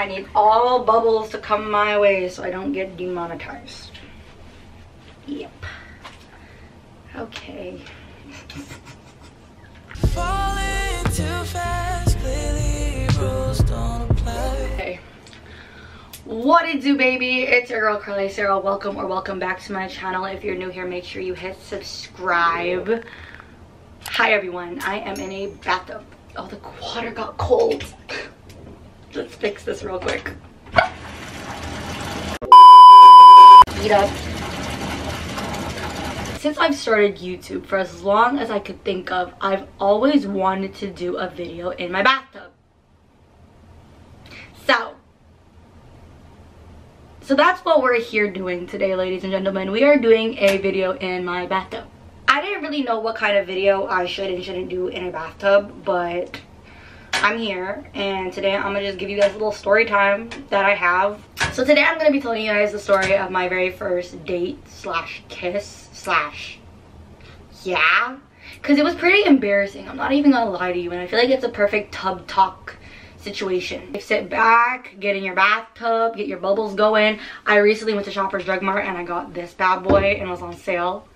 I need all bubbles to come my way so I don't get demonetized. Yep. Okay. Falling too fast, clearly rules don't apply. Okay. What it do, baby? It's your girl Carly Sarah. Welcome or welcome back to my channel. If you're new here, make sure you hit subscribe. Hi everyone, I am in a bathtub. Oh, the water got cold. Let's fix this real quick. Eat up. Since I've started YouTube for as long as I could think of, I've always wanted to do a video in my bathtub. So that's what we're here doing today, ladies and gentlemen. We are doing a video in my bathtub. I didn't really know what kind of video I should and shouldn't do in a bathtub, but I'm here and today I'm gonna just give you guys a little story time that I have. So today I'm gonna be telling you guys the story of my very first date slash kiss slash yeah, because it was pretty embarrassing. I'm not even gonna lie to you, and I feel like it's a perfect tub talk situation. Sit back, get in your bathtub, get your bubbles going. I recently went to Shoppers Drug Mart and I got this bad boy and it was on sale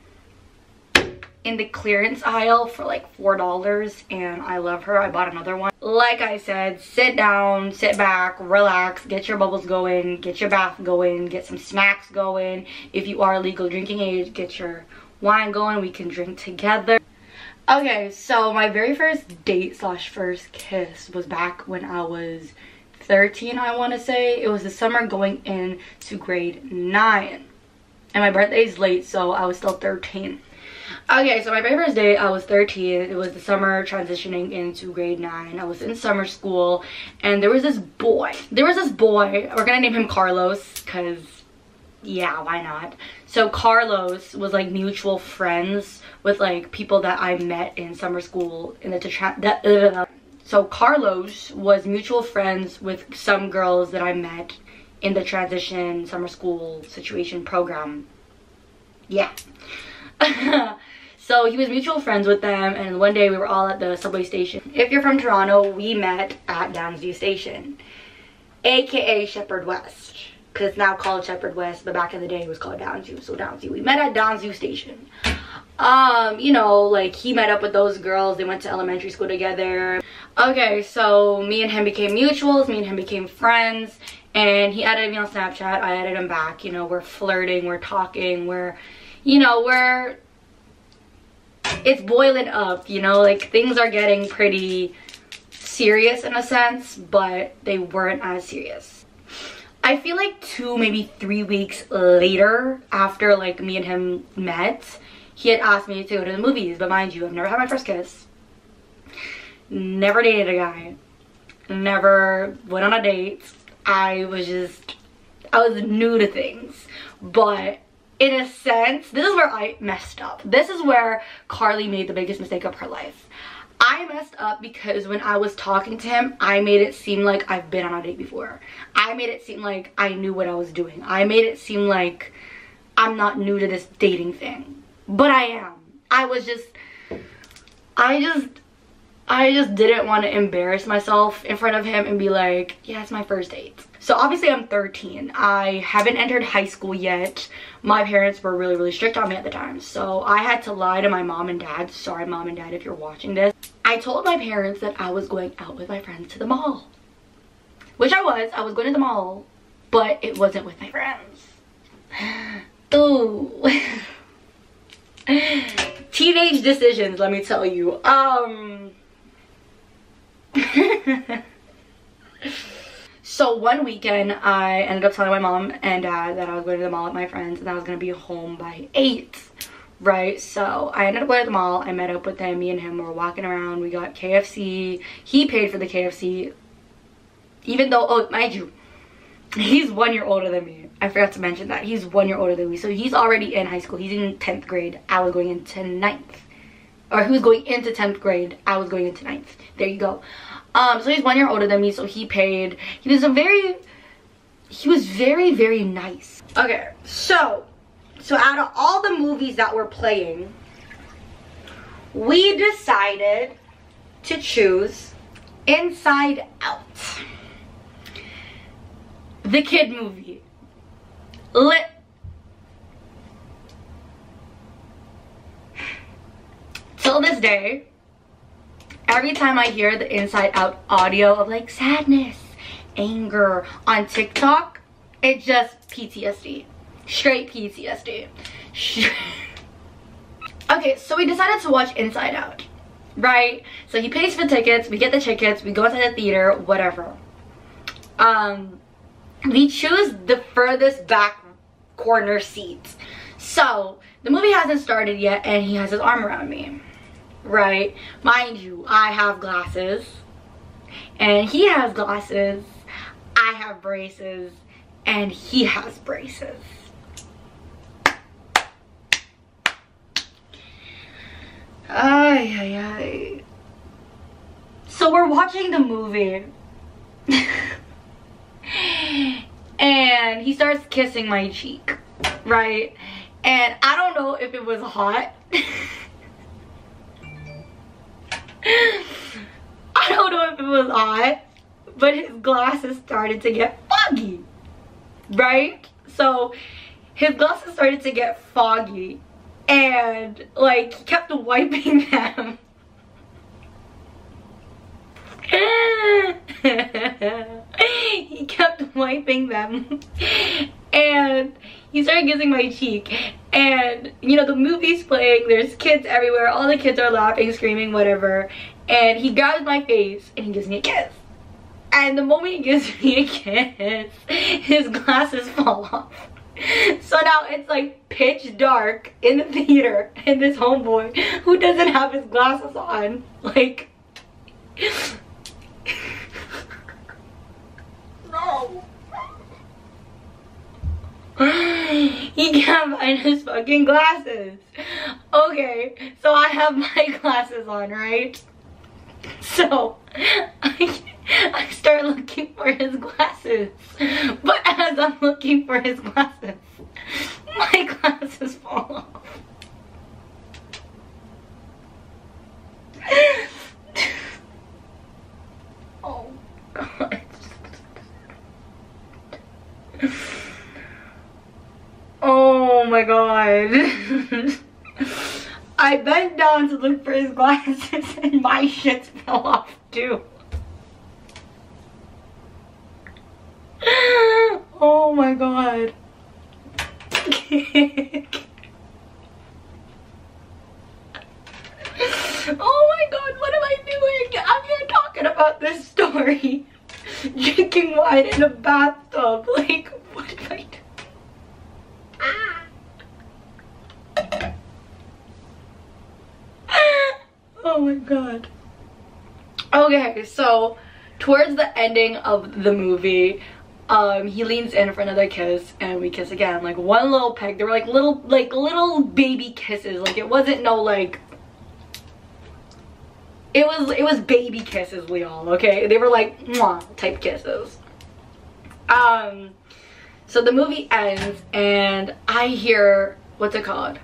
in the clearance aisle for like $4, and I love her. I bought another one. Like I said, sit down, sit back, relax, get your bubbles going, get your bath going, get some snacks going. If you are legal drinking age, get your wine going. We can drink together. Okay, so my very first date slash first kiss was back when I was 13, I want to say. It was the summer going into grade 9. And my birthday's late, so I was still 13. Okay, so my very first date, I was 13. It was the summer transitioning into grade 9. I was in summer school, and there was this boy. We're gonna name him Carlos, because, yeah, why not? So Carlos was like mutual friends with like people that I met in summer school in the So Carlos was mutual friends with some girls that I met in the transition summer school situation program. Yeah. So he was mutual friends with them, and one day we were all at the subway station. If you're from Toronto, we met at Downsview Station, aka Shepherd West, because it's now called Shepherd West, but back in the day it was called Downsview. So Downsview, we met at Downsview Station. You know, like he met up with those girls. They went to elementary school together. Okay, so me and him became mutuals, me and him became friends, and he added me on Snapchat. I added him back. You know, we're flirting, we're talking, it's boiling up, you know, like things are getting pretty serious in a sense, but they weren't as serious. I feel like 2, maybe 3 weeks later, after like me and him met, he had asked me to go to the movies. But mind you, I've never had my first kiss, never dated a guy, never went on a date. I was new to things. But in a sense, this is where I messed up. This is where Carly made the biggest mistake of her life. I messed up because when I was talking to him, I made it seem like I've been on a date before. I made it seem like I knew what I was doing. I made it seem like I'm not new to this dating thing. But I am. I just didn't want to embarrass myself in front of him and be like, yeah, it's my first date. So obviously I'm 13. I haven't entered high school yet. My parents were really, really strict on me at the time. So I had to lie to my mom and dad. Sorry, mom and dad, if you're watching this. I told my parents that I was going out with my friends to the mall. Which I was going to the mall, but it wasn't with my friends. Ooh. Teenage decisions, let me tell you. So one weekend I ended up telling my mom and dad that I was going to the mall with my friends and I was going to be home by 8, right? So I ended up going to the mall. I met up with them. Me and him were walking around. We got KFC. He paid for the KFC, even though, oh, mind you, he's 1 year older than me. I forgot to mention that. He's 1 year older than me. So he's already in high school. He's in 10th grade. I was going into 9th. Or he was going into 10th grade. I was going into 9th. There you go. So he's 1 year older than me, so he paid. He was very, very nice. Okay, so out of all the movies that were playing, we decided to choose Inside Out. the kid movie. Lit. Till this day, every time I hear the Inside Out audio of like sadness, anger on TikTok, it's just PTSD. Straight PTSD. Okay, so we decided to watch Inside Out, right? So he pays for tickets, we get the tickets, we go inside the theater, whatever. We choose the furthest back corner seats. So the movie hasn't started yet and he has his arm around me, right? Mind you, I have glasses and he has glasses, I have braces and he has braces. Ay, ay, ay. So we're watching the movie and he starts kissing my cheek, right? And I don't know if it was hot. I don't know if it was hot, but his glasses started to get foggy, right? So his glasses started to get foggy and like he kept wiping them. He kept wiping them and he started kissing my cheek, and you know the movie's playing, there's kids everywhere, all the kids are laughing, screaming, whatever, and he grabs my face and he gives me a kiss. And the moment he gives me a kiss, his glasses fall off. So now it's like pitch dark in the theater and this homeboy who doesn't have his glasses on, like no. He can't find his fucking glasses. Okay, so I have my glasses on, right? So I start looking for his glasses, but as I'm looking for his glasses, my glasses fall off. Oh God. Oh my God. I bent down to look for his glasses and my shit fell off too. Oh my God. Oh my God, what am I doing? I'm here talking about this story. Drinking wine in a bathtub. Like, what did I do? Oh my God. Okay, so towards the ending of the movie, he leans in for another kiss and we kiss again. Like one little peck. They were like little baby kisses. Like it wasn't no like, it was baby kisses, Leon, okay? They were like mwah type kisses. So the movie ends and I hear, what's it called?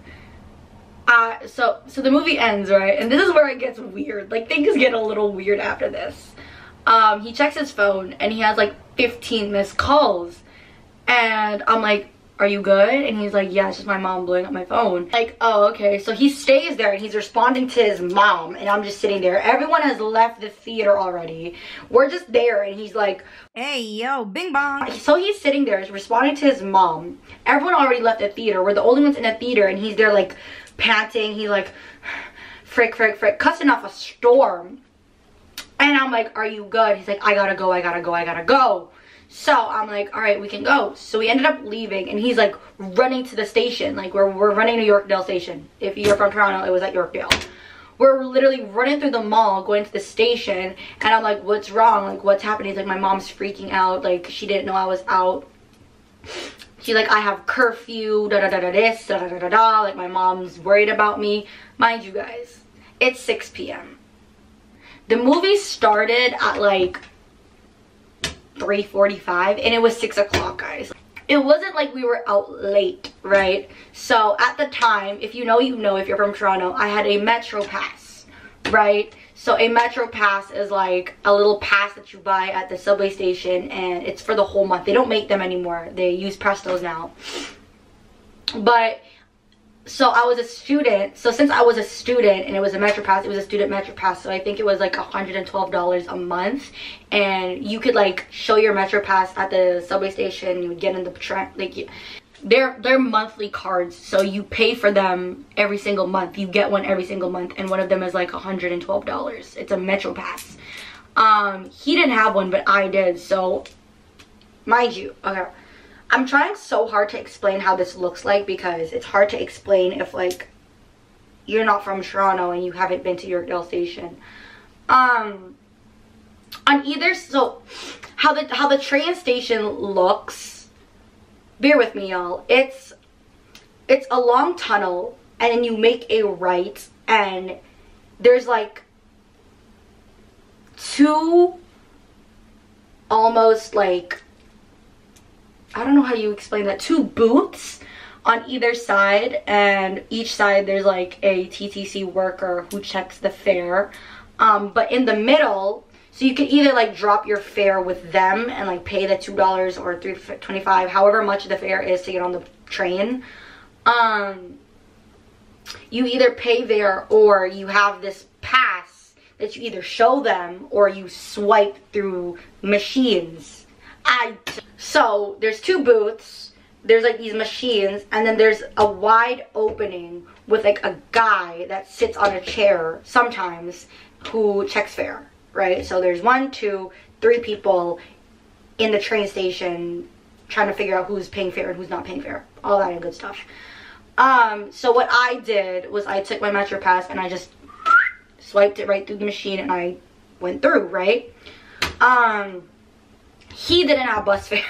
So the movie ends, right? And this is where it gets weird. Like things get a little weird after this. He checks his phone and he has like 15 missed calls. And I'm like, are you good? And he's like, yeah, it's just my mom blowing up my phone. Like, oh, okay. So he stays there and he's responding to his mom. And I'm just sitting there. Everyone has left the theater already. We're just there and he's like, hey, yo, bing bong. So he's sitting there responding to his mom. Everyone already left the theater. We're the only ones in the theater and he's there like panting. He's like, frick, frick, frick, cussing off a storm. And I'm like, are you good? He's like, I gotta go, I gotta go, I gotta go. So I'm like, all right, we can go. So we ended up leaving and he's like running to the station. Like we're running to Yorkdale station. If you're from Toronto, it was at Yorkdale. We're literally running through the mall, going to the station. And I'm like, what's wrong? Like, what's happening? He's like, my mom's freaking out. Like, she didn't know I was out. She's like, I have curfew, da-da-da-da this, da-da-da-da-da. Like, my mom's worried about me. Mind you guys, it's 6 p.m. The movie started at like 3:45 and it was 6 o'clock, guys. It wasn't like we were out late, right? So at the time, if you know, you know, if you're from Toronto, I had a Metro pass, right? So a Metro Pass is like a little pass that you buy at the subway station, and it's for the whole month. They don't make them anymore. They use Prestos now. But so I was a student. So since I was a student and it was a Metro Pass, it was a student Metro Pass. So I think it was like $112 a month, and you could like show your Metro Pass at the subway station. You would get in the train, like they're monthly cards, so you pay for them every single month. You get one every single month, and one of them is like $112. It's a Metro Pass. He didn't have one, but I did. So mind you, okay, I'm trying so hard to explain how this looks like, because it's hard to explain if like you're not from Toronto and you haven't been to Yorkdale Station. On either, so how the train station looks, bear with me, y'all. It's a long tunnel, and then you make a right, and there's like two, almost like, I don't know how you explain that, two booths on either side, and each side there's like a TTC worker who checks the fare. But in the middle, so you can either like drop your fare with them and like pay the $2 or $3.25, however much the fare is to get on the train. You either pay there, or you have this pass that you either show them or you swipe through machines. So there's two booths, there's like these machines, and then there's a wide opening with like a guy that sits on a chair sometimes who checks fare. Right, so there's 1, 2, 3 people in the train station trying to figure out who's paying fare and who's not paying fare, all that good stuff. So what I did was I took my Metro Pass and I just swiped it right through the machine, and I went through, right? He didn't have bus fare.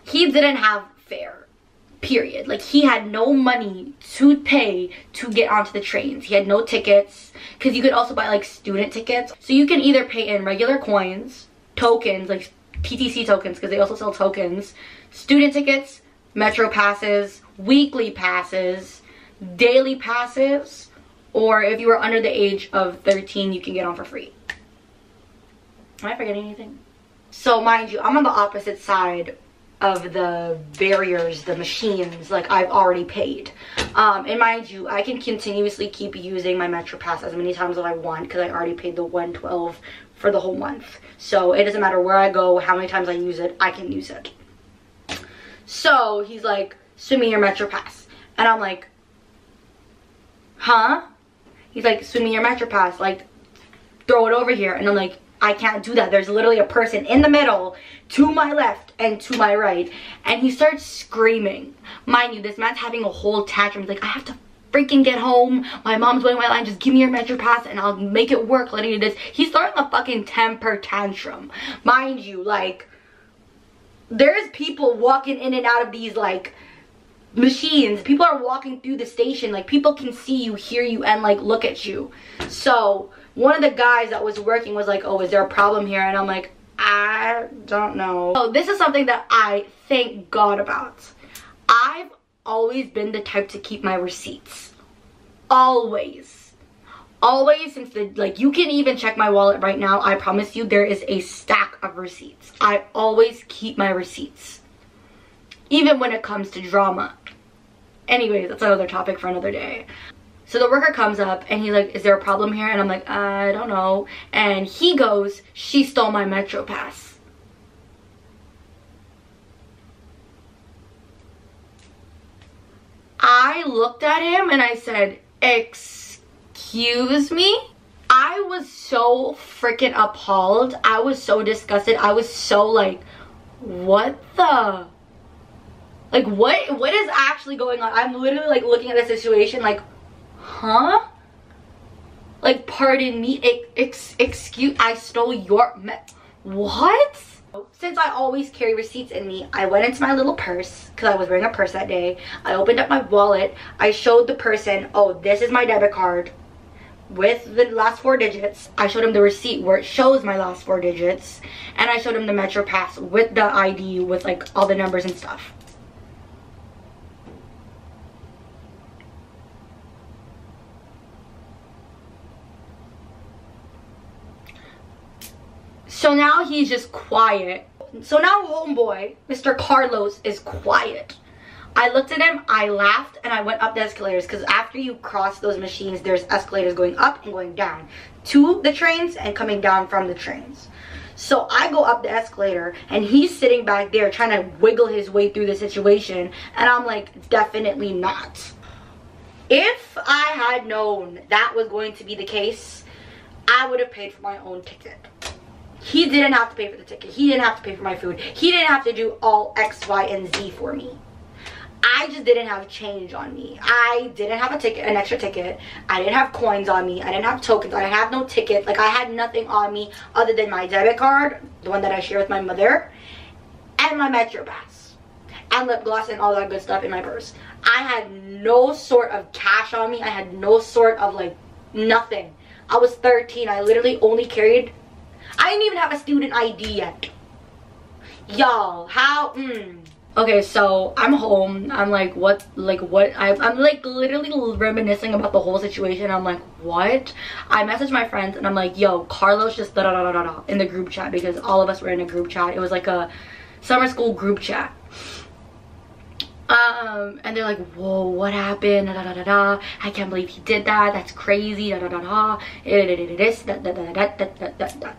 He didn't have fare, period. Like, he had no money to pay to get onto the trains. He had no tickets, because you could also buy like student tickets. So you can either pay in regular coins, tokens, like TTC tokens, because they also sell tokens, student tickets, Metro Passes, weekly passes, daily passes, or if you were under the age of 13, you can get on for free. Am I forgetting anything? So mind you, I'm on the opposite side of the barriers, the machines, like I've already paid. And mind you, I can continuously keep using my Metro Pass as many times as I want, because I already paid the $112 for the whole month. So it doesn't matter where I go, how many times I use it, I can use it. So he's like, swing me your Metro Pass. And I'm like, huh? He's like, swing me your Metro Pass, like throw it over here. And I'm like, I can't do that. There's literally a person in the middle, to my left and to my right. And he starts screaming. Mind you, this man's having a whole tantrum. He's like, I have to freaking get home. My mom's waiting my line. Just give me your Metro Pass and I'll make it work. Letting you do this. He's throwing a fucking temper tantrum. Mind you, like, there's people walking in and out of these, like, machines. People are walking through the station. Like, people can see you, hear you, and, like, look at you. So one of the guys that was working was like, oh, is there a problem here? And I'm like, I don't know. So this is something that I thank God about. I've always been the type to keep my receipts. Always. Always, since the, like, you can even check my wallet right now. I promise you there is a stack of receipts. I always keep my receipts. Even when it comes to drama. Anyways, that's another topic for another day. So the worker comes up and he's like, is there a problem here? And I'm like, I don't know. And he goes, she stole my Metro Pass. I looked at him and I said, excuse me? I was so freaking appalled. I was so disgusted. I was so like, what the? Like, what is actually going on? I'm literally like looking at the situation like, huh? Like, pardon me, excuse, I stole your what? Since I always carry receipts in me, I went into my little purse, because I was wearing a purse that day. I opened up my wallet. I showed the person, oh, this is my debit card with the last 4 digits. I showed him the receipt where it shows my last 4 digits. And I showed him the Metro Pass with the ID with, like, all the numbers and stuff. So now he's just quiet. So now homeboy, Mr. Carlos, is quiet. I looked at him, I laughed, and I went up the escalators, because after you cross those machines, there's escalators going up and going down to the trains and coming down from the trains. So I go up the escalator, and he's sitting back there trying to wiggle his way through the situation, and I'm like, definitely not. If I had known that was going to be the case, I would have paid for my own ticket. He didn't have to pay for the ticket. He didn't have to pay for my food. He didn't have to do all X, Y, and Z for me. I just didn't have change on me. I didn't have a ticket, an extra ticket. I didn't have coins on me. I didn't have tokens. I had no ticket. Like, I had nothing on me other than my debit card, the one that I share with my mother, and my Metro Pass, and lip gloss and all that good stuff in my purse. I had no sort of cash on me. I had no sort of, like, nothing. I was 13. I literally only carried... I didn't even have a student ID yet. Y'all, how... Okay, so I'm home. I'm like, what? I'm like literally reminiscing about the whole situation. I'm like, what? I messaged my friends and I'm like, yo, Carlos just da da da da da in the group chat, because all of us were in a group chat. It was like a summer school group chat. And they're like, whoa, what happened? Da da da da da. I can't believe he did that. That's crazy. Da da da da. This da da da da da da da da.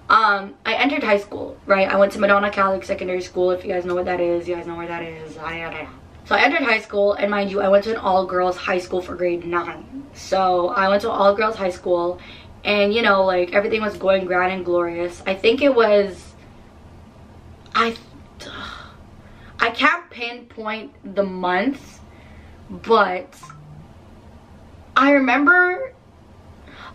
I entered high school, right? I went to Madonna Catholic Secondary School. If you guys know what that is, you guys know where that is. So I entered high school, and mind you, I went to an all-girls high school for grade 9. So I went to all-girls high school, and you know, like, everything was going grand and glorious. I think it was, I can't pinpoint the month, but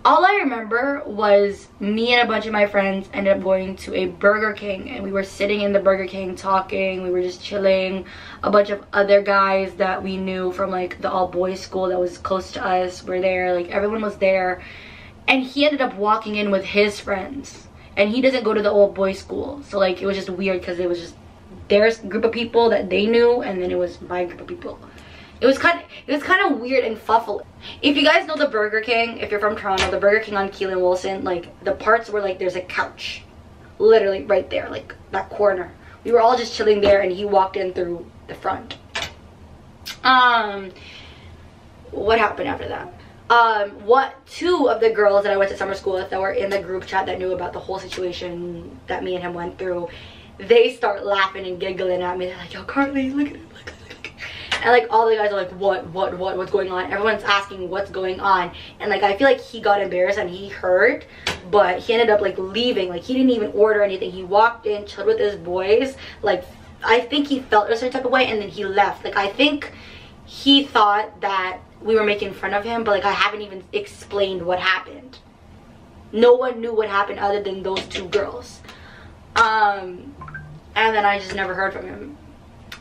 all I remember was me and a bunch of my friends ended up going to a Burger King, and we were sitting in the Burger King talking. We were just chilling. A bunch of other guys that we knew from like the all-boys school that was close to us were there. Like, everyone was there, and he ended up walking in with his friends, and he doesn't go to the all-boys school, so like it was just weird because it was just their group of people that they knew, and then it was my group of people. It was kind of weird and fuffle. If you guys know the Burger King, if you're from Toronto, the Burger King on Keelan Wilson, like the parts where like there's a couch, literally right there, like that corner. We were all just chilling there, and he walked in through the front. What happened after that? Two of the girls that I went to summer school with that were in the group chat that knew about the whole situation that me and him went through, they start laughing and giggling at me. They're like, yo, Carly, look at it, look at it. And like all the guys are like, what's going on? Everyone's asking what's going on, and like I feel like he got embarrassed and he heard, but he ended up like leaving. Like, he didn't even order anything. He walked in, chilled with his boys. Like, I think he felt a certain type of way, and then he left. Like, I think he thought that we were making fun of him, but like I haven't even explained what happened. No one knew what happened other than those two girls. And then I just never heard from him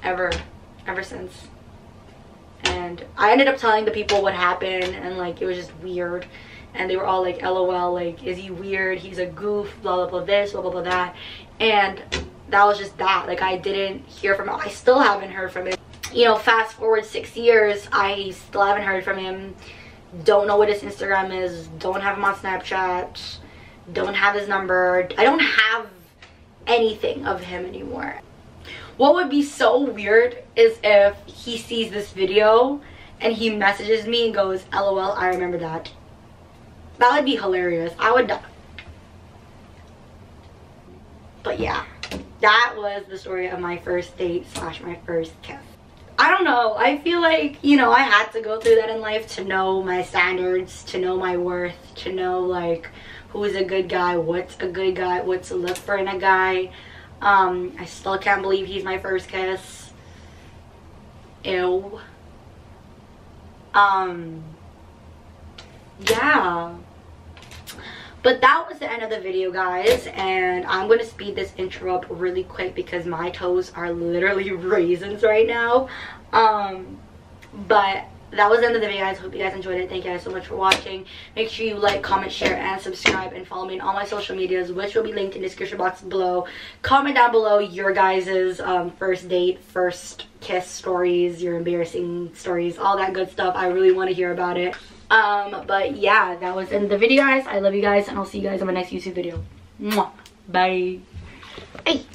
ever since. And I ended up telling the people what happened, and like it was just weird, and they were all like, LOL, like, is he weird? He's a goof, blah blah blah this, blah blah blah that. And that was just that. Like, I didn't hear from him. I still haven't heard from him. You know, fast forward 6 years, I still haven't heard from him. Don't know what his Instagram is, don't have him on Snapchat, don't have his number. I don't have anything of him anymore. What would be so weird is if he sees this video and he messages me and goes, LOL, I remember that. That would be hilarious. I would die. But yeah, that was the story of my first date / my first kiss. I don't know. I feel like, you know, I had to go through that in life to know my standards, to know my worth, to know like who's a good guy, what's a good guy, what to look for in a guy. I still can't believe he's my first kiss. Ew. Yeah. But that was the end of the video, guys, and I'm going to speed this intro up really quick because my toes are literally raisins right now. But that was the end of the video, guys. Hope you guys enjoyed it. Thank you guys so much for watching. Make sure you like, comment, share, and subscribe, and follow me on all my social medias, which will be linked in the description box below. Comment down below your guys' first date, first kiss stories, your embarrassing stories, all that good stuff. I really want to hear about it. But yeah, that was the end of the video, guys. I love you guys, and I'll see you guys in my next YouTube video. Mwah. Bye. Hey.